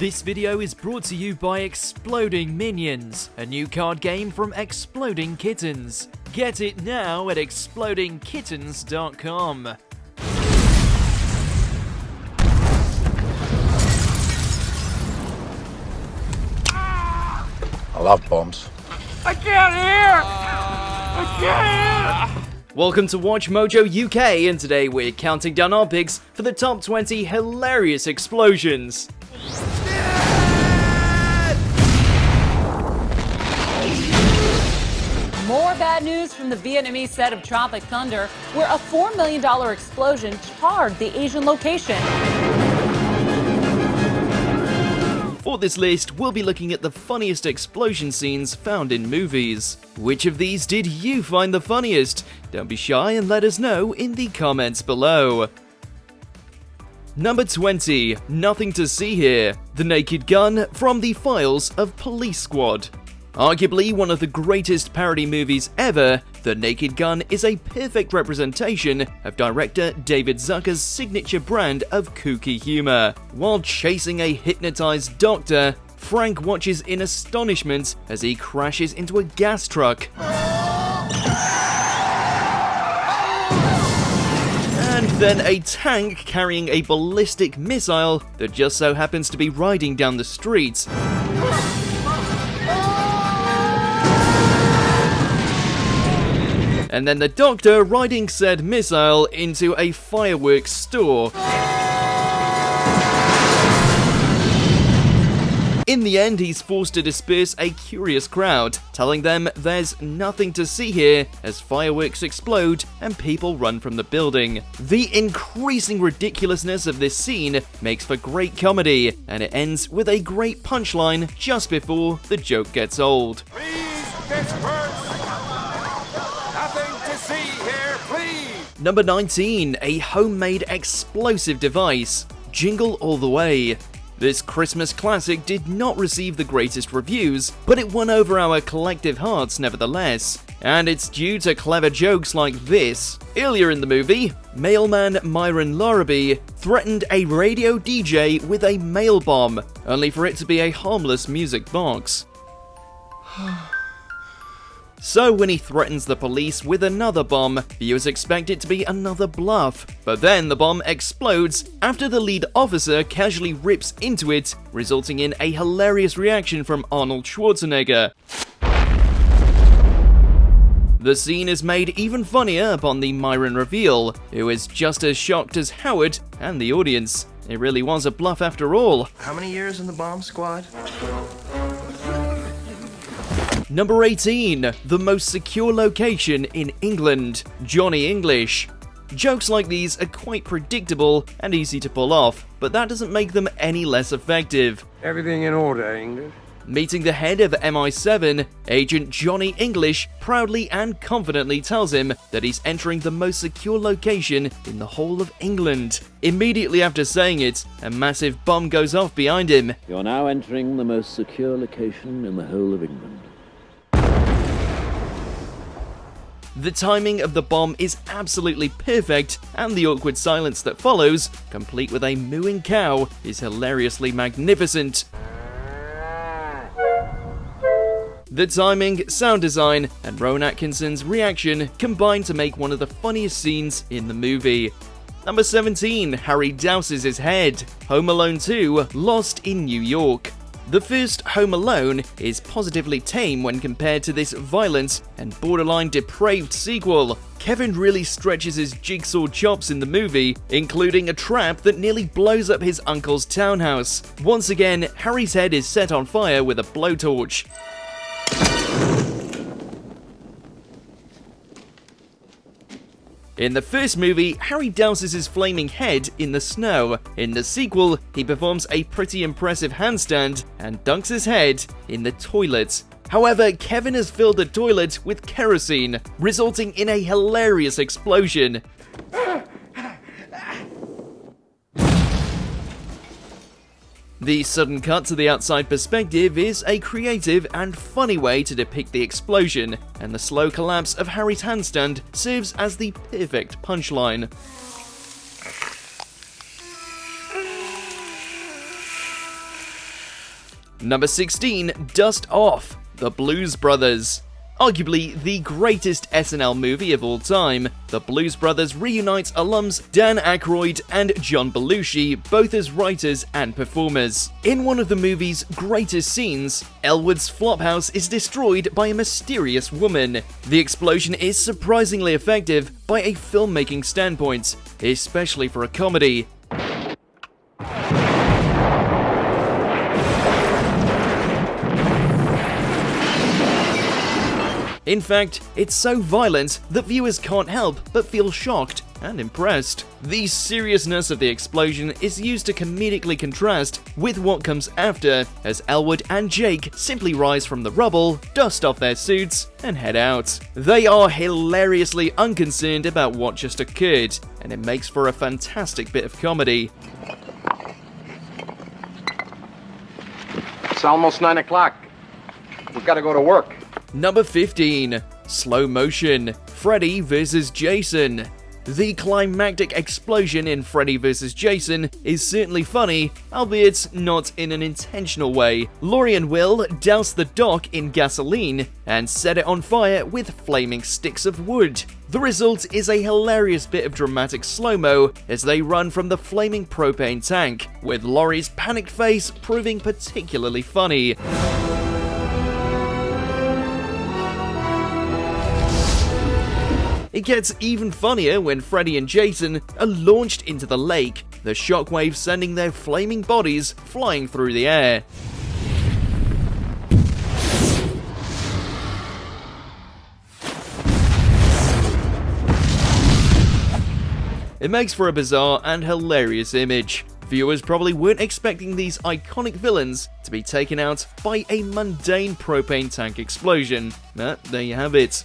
This video is brought to you by Exploding Minions, a new card game from Exploding Kittens. Get it now at explodingkittens.com. I love bombs. I can't hear! I can't hear! Welcome to WatchMojo UK, and today we're counting down our picks for the top 20 hilarious explosions. More bad news from the Vietnamese set of Tropic Thunder, where a $4 million explosion charred the Asian location. For this list, we'll be looking at the funniest explosion scenes found in movies. Which of these did you find the funniest? Don't be shy and let us know in the comments below. Number 20. Nothing to See Here. The Naked Gun from the Files of Police Squad. Arguably one of the greatest parody movies ever, The Naked Gun is a perfect representation of director David Zucker's signature brand of kooky humor. While chasing a hypnotized doctor, Frank watches in astonishment as he crashes into a gas truck. And then a tank carrying a ballistic missile that just so happens to be riding down the street. And then the doctor riding said missile into a fireworks store. In the end, he's forced to disperse a curious crowd, telling them there's nothing to see here as fireworks explode and people run from the building. The increasing ridiculousness of this scene makes for great comedy, and it ends with a great punchline just before the joke gets old. Please disperse! Nothing to see here, please! Number 19. A homemade explosive device. Jingle All the Way. This Christmas classic did not receive the greatest reviews, but it won over our collective hearts nevertheless. And it's due to clever jokes like this. Earlier in the movie, mailman Myron Larrabee threatened a radio DJ with a mail bomb, only for it to be a harmless music box. So when he threatens the police with another bomb, viewers expect it to be another bluff. But then the bomb explodes after the lead officer casually rips into it, resulting in a hilarious reaction from Arnold Schwarzenegger. The scene is made even funnier upon the Myron reveal, who is just as shocked as Howard and the audience. It really was a bluff after all. How many years in the bomb squad? Number 18. The most secure location in England. Johnny English. Jokes like these are quite predictable and easy to pull off, but that doesn't make them any less effective. Everything in order, English? Meeting the head of MI7, Agent Johnny English proudly and confidently tells him that he's entering the most secure location in the whole of England. Immediately after saying it, a massive bomb goes off behind him. You're now entering the most secure location in the whole of England. The timing of the bomb is absolutely perfect, and the awkward silence that follows, complete with a mooing cow, is hilariously magnificent. The timing, sound design, and Rowan Atkinson's reaction combine to make one of the funniest scenes in the movie. Number 17. Harry douses his head. Home Alone 2, Lost in New York. The first Home Alone is positively tame when compared to this violent and borderline depraved sequel. Kevin really stretches his jigsaw chops in the movie, including a trap that nearly blows up his uncle's townhouse. Once again, Harry's head is set on fire with a blowtorch. In the first movie, Harry douses his flaming head in the snow. In the sequel, he performs a pretty impressive handstand and dunks his head in the toilet. However, Kevin has filled the toilet with kerosene, resulting in a hilarious explosion. The sudden cut to the outside perspective is a creative and funny way to depict the explosion, and the slow collapse of Harry's handstand serves as the perfect punchline. Number 16, Dust Off, The Blues Brothers. Arguably the greatest SNL movie of all time, The Blues Brothers reunites alums Dan Aykroyd and John Belushi, both as writers and performers. In one of the movie's greatest scenes, Elwood's flophouse is destroyed by a mysterious woman. The explosion is surprisingly effective by a filmmaking standpoint, especially for a comedy. In fact, it's so violent that viewers can't help but feel shocked and impressed. The seriousness of the explosion is used to comedically contrast with what comes after, as Elwood and Jake simply rise from the rubble, dust off their suits, and head out. They are hilariously unconcerned about what just occurred, and it makes for a fantastic bit of comedy. It's almost 9 o'clock. We've got to go to work. Number 15, Slow Motion, Freddy vs. Jason. The climactic explosion in Freddy vs. Jason is certainly funny, albeit not in an intentional way. Laurie and Will douse the dock in gasoline and set it on fire with flaming sticks of wood. The result is a hilarious bit of dramatic slow-mo as they run from the flaming propane tank, with Laurie's panicked face proving particularly funny. It gets even funnier when Freddy and Jason are launched into the lake, the shockwave sending their flaming bodies flying through the air. It makes for a bizarre and hilarious image. Viewers probably weren't expecting these iconic villains to be taken out by a mundane propane tank explosion. But there you have it.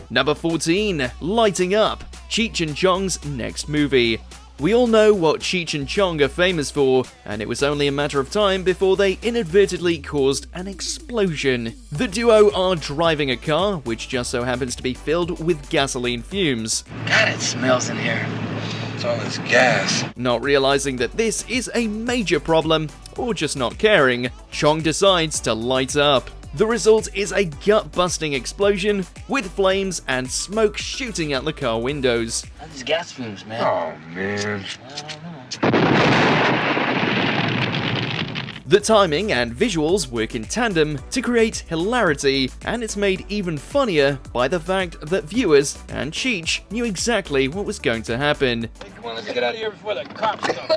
Number 14, Lighting Up, Cheech and Chong's next movie. We all know what Cheech and Chong are famous for, and it was only a matter of time before they inadvertently caused an explosion. The duo are driving a car, which just so happens to be filled with gasoline fumes. God, it smells in here. It's all this gas. Not realizing that this is a major problem, or just not caring, Chong decides to light up. The result is a gut-busting explosion with flames and smoke shooting out the car windows. All these gas fumes, man. Oh, man. The timing and visuals work in tandem to create hilarity, and it's made even funnier by the fact that viewers and Cheech knew exactly what was going to happen. Come on, let's get out of here before the cops come.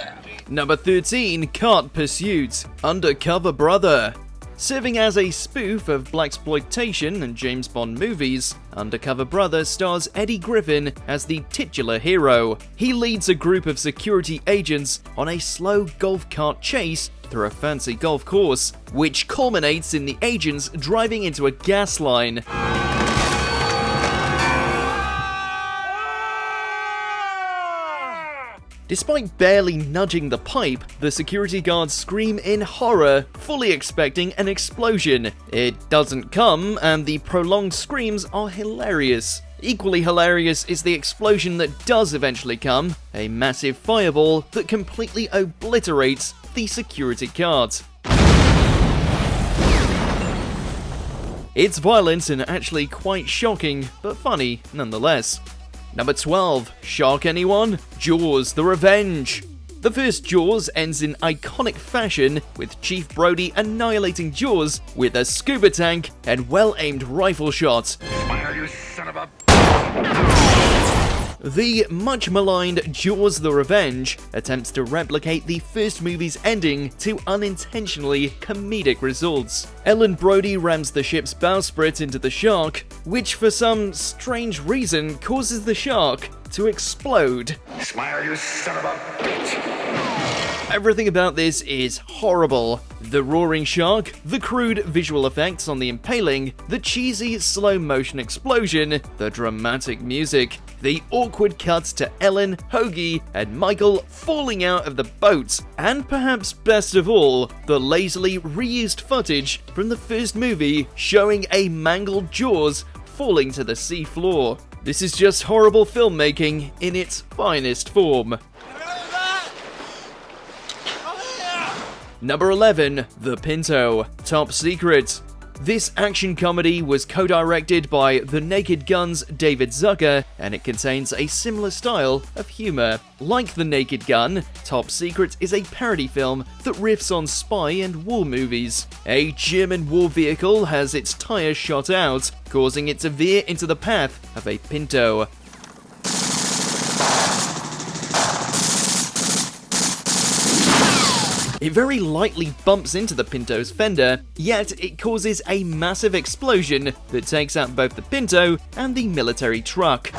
Number 13, Cart Pursuit, Undercover Brother. Serving as a spoof of blaxploitation and James Bond movies, Undercover Brother stars Eddie Griffin as the titular hero. He leads a group of security agents on a slow golf cart chase through a fancy golf course, which culminates in the agents driving into a gas line. Despite barely nudging the pipe, the security guards scream in horror, fully expecting an explosion. It doesn't come, and the prolonged screams are hilarious. Equally hilarious is the explosion that does eventually come, a massive fireball that completely obliterates the security guard. It's violent and actually quite shocking, but funny nonetheless. Number 12, Shark anyone? Jaws: The Revenge. The first Jaws ends in iconic fashion, with Chief Brody annihilating Jaws with a scuba tank and well-aimed rifle shots. Fire, you son of a... The much-maligned Jaws: The Revenge attempts to replicate the first movie's ending to unintentionally comedic results. Ellen Brody rams the ship's bowsprit into the shark, which for some strange reason causes the shark to explode. Smile, you son of a bitch. Everything about this is horrible. The roaring shark, the crude visual effects on the impaling, the cheesy slow-motion explosion, the dramatic music, the awkward cuts to Ellen, Hoagie, and Michael falling out of the boat, and perhaps best of all, the lazily reused footage from the first movie showing a mangled Jaws falling to the sea floor. This is just horrible filmmaking in its finest form. Number 11. The Pinto Top Secret. This action comedy was co-directed by The Naked Gun's David Zucker, and it contains a similar style of humor. Like The Naked Gun, Top Secret is a parody film that riffs on spy and war movies. A German war vehicle has its tire shot out, causing it to veer into the path of a Pinto. It very lightly bumps into the Pinto's fender, yet it causes a massive explosion that takes out both the Pinto and the military truck.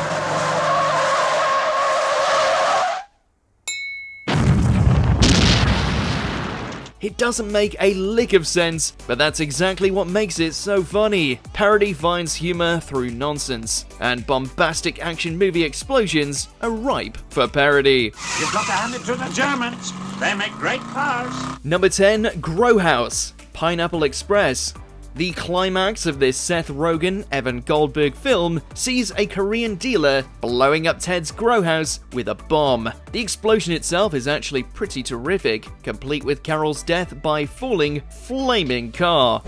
It doesn't make a lick of sense, but that's exactly what makes it so funny. Parody finds humor through nonsense, and bombastic action movie explosions are ripe for parody. You've got to hand it to the Germans. They make great cars. Number 10. Grow House Pineapple Express. The climax of this Seth Rogen, Evan Goldberg film sees a Korean dealer blowing up Ted's grow house with a bomb. The explosion itself is actually pretty terrific, complete with Carol's death by falling flaming car.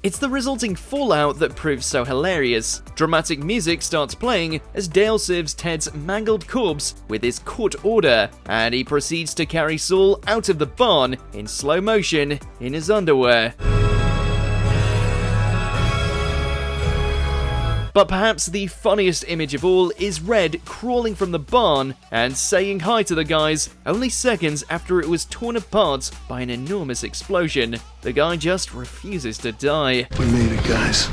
It's the resulting fallout that proves so hilarious. Dramatic music starts playing as Dale serves Ted's mangled corpse with his court order, and he proceeds to carry Saul out of the barn in slow motion in his underwear. But perhaps the funniest image of all is Red crawling from the barn and saying hi to the guys only seconds after it was torn apart by an enormous explosion. The guy just refuses to die. We made it, guys.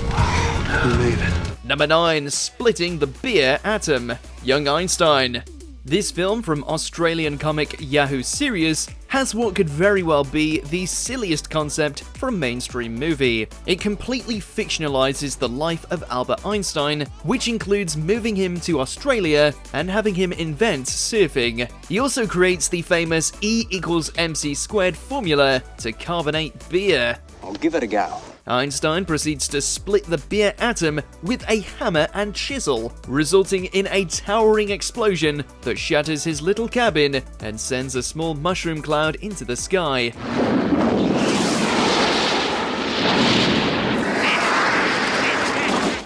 We made it. Number 9. Splitting the Beer Atom. Young Einstein. This film from Australian comic Yahoo Serious has what could very well be the silliest concept for a mainstream movie. It completely fictionalizes the life of Albert Einstein, which includes moving him to Australia and having him invent surfing. He also creates the famous E=mc² formula to carbonate beer. I'll give it a go. Einstein proceeds to split the beer atom with a hammer and chisel, resulting in a towering explosion that shatters his little cabin and sends a small mushroom cloud into the sky.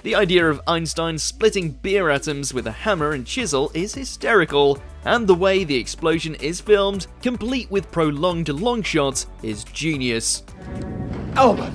The idea of Einstein splitting beer atoms with a hammer and chisel is hysterical, and the way the explosion is filmed, complete with prolonged long shots, is genius. Albert!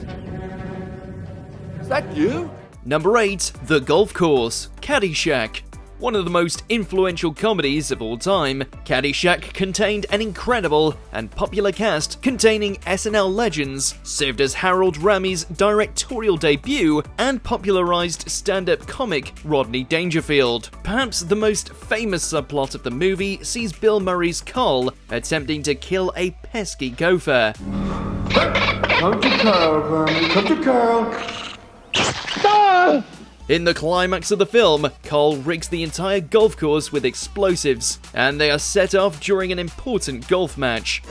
Is that you? Number 8. The Golf Course Caddyshack. One of the most influential comedies of all time, Caddyshack contained an incredible and popular cast containing SNL legends, served as Harold Ramey's directorial debut, and popularized stand-up comic Rodney Dangerfield. Perhaps the most famous subplot of the movie sees Bill Murray's Carl attempting to kill a pesky gopher. Come to Carl, Vermin. Come to Carl. In the climax of the film, Carl rigs the entire golf course with explosives, and they are set off during an important golf match.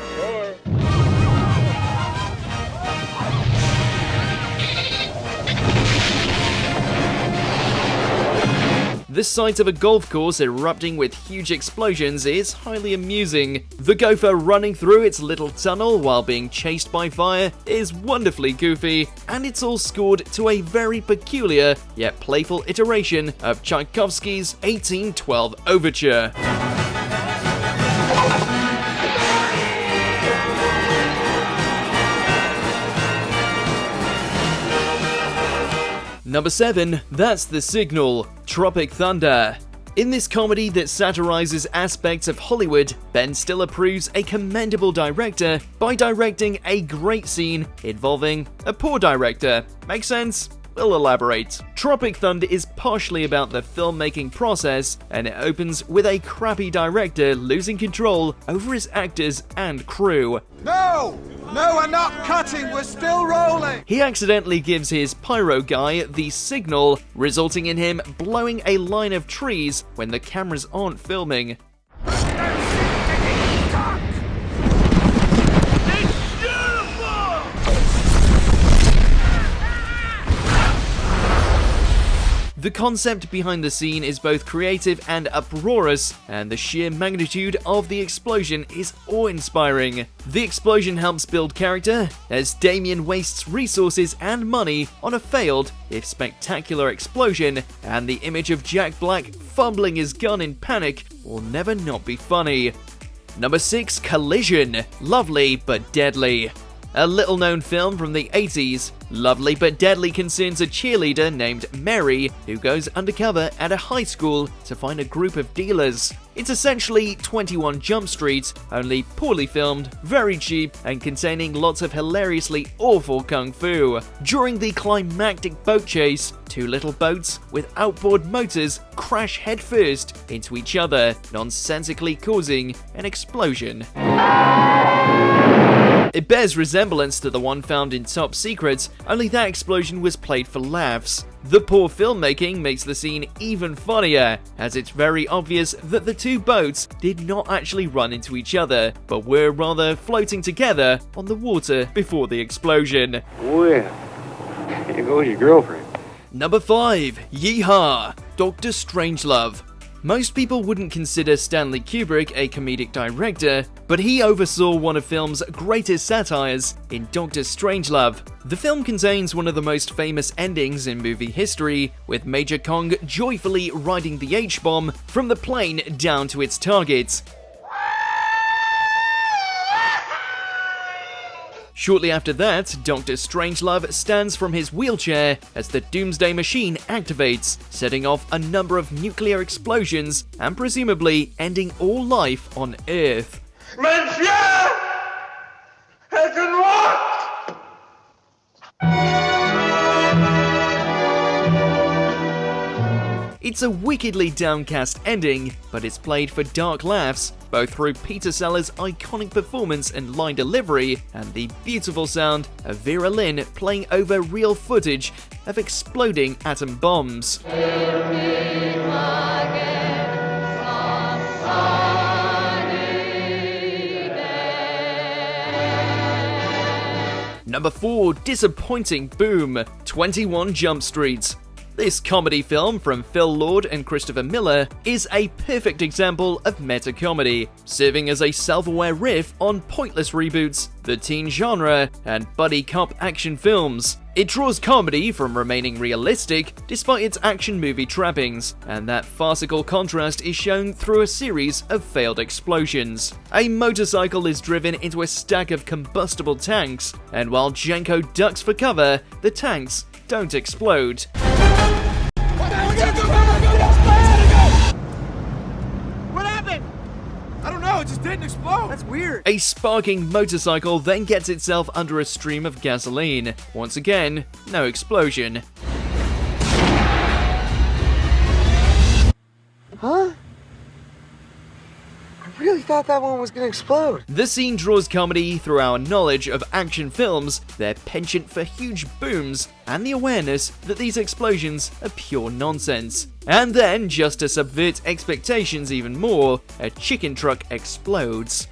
The sight of a golf course erupting with huge explosions is highly amusing. The gopher running through its little tunnel while being chased by fire is wonderfully goofy, and it's all scored to a very peculiar yet playful iteration of Tchaikovsky's 1812 Overture. Number 7. That's the Signal. Tropic Thunder. In this comedy that satirizes aspects of Hollywood, Ben Stiller proves a commendable director by directing a great scene involving a poor director. Make sense? We'll elaborate. Tropic Thunder is partially about the filmmaking process, and it opens with a crappy director losing control over his actors and crew. No! No, we're not cutting, we're still rolling! He accidentally gives his pyro guy the signal, resulting in him blowing a line of trees when the cameras aren't filming. The concept behind the scene is both creative and uproarious, and the sheer magnitude of the explosion is awe-inspiring. The explosion helps build character, as Damien wastes resources and money on a failed, if spectacular explosion, and the image of Jack Black fumbling his gun in panic will never not be funny. Number 6. Collision. Lovely but deadly. A little-known film from the 80s, Lovely but Deadly concerns a cheerleader named Mary who goes undercover at a high school to find a group of dealers. It's essentially 21 Jump Street, only poorly filmed, very cheap, and containing lots of hilariously awful kung fu. During the climactic boat chase, two little boats with outboard motors crash headfirst into each other, nonsensically causing an explosion. It bears resemblance to the one found in Top Secret, only that explosion was played for laughs. The poor filmmaking makes the scene even funnier, as it's very obvious that the two boats did not actually run into each other, but were rather floating together on the water before the explosion. Well, here goes your girlfriend. Number 5. Yeehaw Dr Strangelove. Most people wouldn't consider Stanley Kubrick a comedic director, but he oversaw one of film's greatest satires in Dr. Strangelove. The film contains one of the most famous endings in movie history, with Major Kong joyfully riding the H-bomb from the plane down to its target. Shortly after that, Dr. Strangelove stands from his wheelchair as the Doomsday Machine activates, setting off a number of nuclear explosions and presumably ending all life on Earth. Monsieur! I can walk! It's a wickedly downcast ending, but it's played for dark laughs, both through Peter Sellers' iconic performance and line delivery, and the beautiful sound of Vera Lynn playing over real footage of exploding atom bombs. Number 4. Disappointing boom. 21 Jump Street. This comedy film from Phil Lord and Christopher Miller is a perfect example of meta-comedy, serving as a self-aware riff on pointless reboots, the teen genre, and buddy cop action films. It draws comedy from remaining realistic despite its action movie trappings, and that farcical contrast is shown through a series of failed explosions. A motorcycle is driven into a stack of combustible tanks, and while Janko ducks for cover, the tanks don't explode. What happened? I don't know, it just didn't explode. That's weird. A sparking motorcycle then gets itself under a stream of gasoline. Once again, no explosion. Huh? I really thought that one was gonna explode. The scene draws comedy through our knowledge of action films, their penchant for huge booms, and the awareness that these explosions are pure nonsense. And then, just to subvert expectations even more, a chicken truck explodes.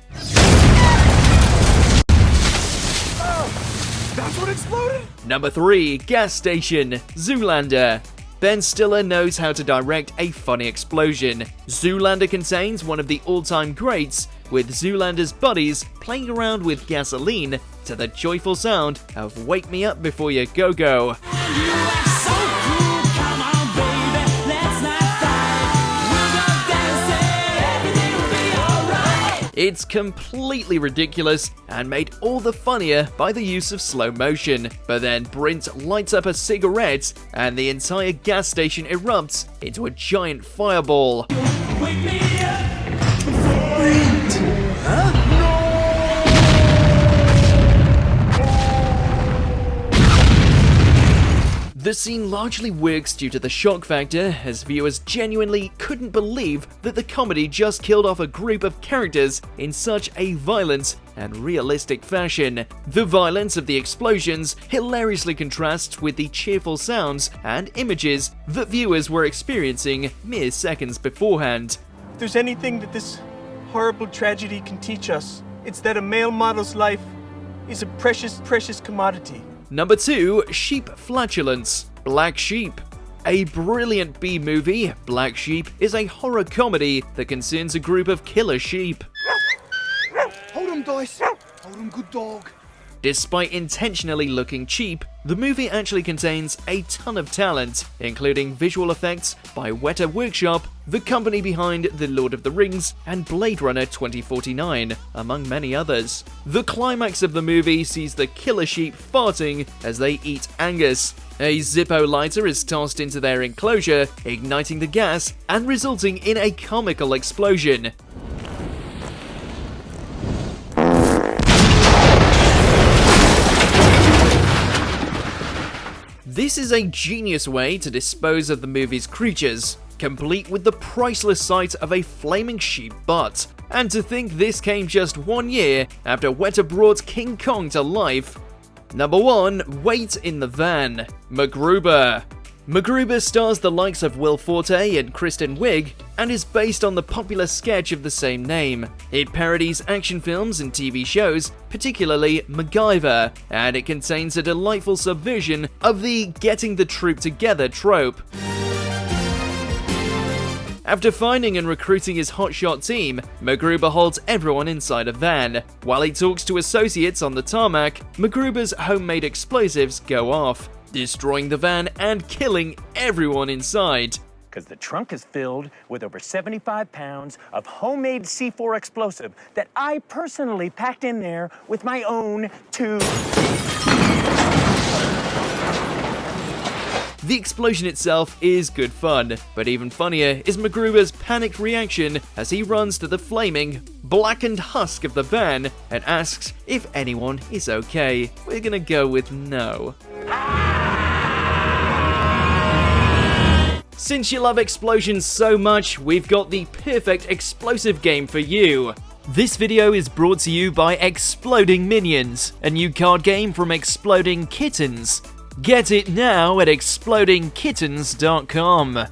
Oh, that's what exploded? Number 3. Gas Station. Zoolander. Ben Stiller knows how to direct a funny explosion. Zoolander contains one of the all-time greats, with Zoolander's buddies playing around with gasoline to the joyful sound of Wake Me Up Before You Go-Go. It's completely ridiculous and made all the funnier by the use of slow motion. But then Brint lights up a cigarette and the entire gas station erupts into a giant fireball. Wake me up before Brint! Huh? The scene largely works due to the shock factor, as viewers genuinely couldn't believe that the comedy just killed off a group of characters in such a violent and realistic fashion. The violence of the explosions hilariously contrasts with the cheerful sounds and images that viewers were experiencing mere seconds beforehand. If there's anything that this horrible tragedy can teach us, it's that a male model's life is a precious, precious commodity. Number 2. Sheep Flatulence. Black Sheep. A brilliant B-movie, Black Sheep is a horror comedy that concerns a group of killer sheep. Hold him, Dice. Hold him, good dog. Despite intentionally looking cheap, the movie actually contains a ton of talent, including visual effects by Weta Workshop, the company behind The Lord of the Rings and Blade Runner 2049, among many others. The climax of the movie sees the killer sheep farting as they eat Angus. A Zippo lighter is tossed into their enclosure, igniting the gas and resulting in a comical explosion. This is a genius way to dispose of the movie's creatures, complete with the priceless sight of a flaming sheep butt. And to think this came just 1 year after Weta brought King Kong to life. Number 1. Wait in the Van. MacGruber. MacGruber stars the likes of Will Forte and Kristen Wiig, and is based on the popular sketch of the same name. It parodies action films and TV shows, particularly MacGyver, and it contains a delightful subversion of the getting the troop together trope. After finding and recruiting his hotshot team, MacGruber holds everyone inside a van. While he talks to associates on the tarmac, MacGruber's homemade explosives go off, destroying the van and killing everyone inside. Because the trunk is filled with over 75 pounds of homemade C4 explosive that I personally packed in there with my own 2. The explosion itself is good fun, but even funnier is MacGruber's panicked reaction as he runs to the flaming, blackened husk of the van and asks if anyone is okay. We're gonna go with no. Since you love explosions so much, we've got the perfect explosive game for you. This video is brought to you by Exploding Minions, a new card game from Exploding Kittens. Get it now at explodingkittens.com.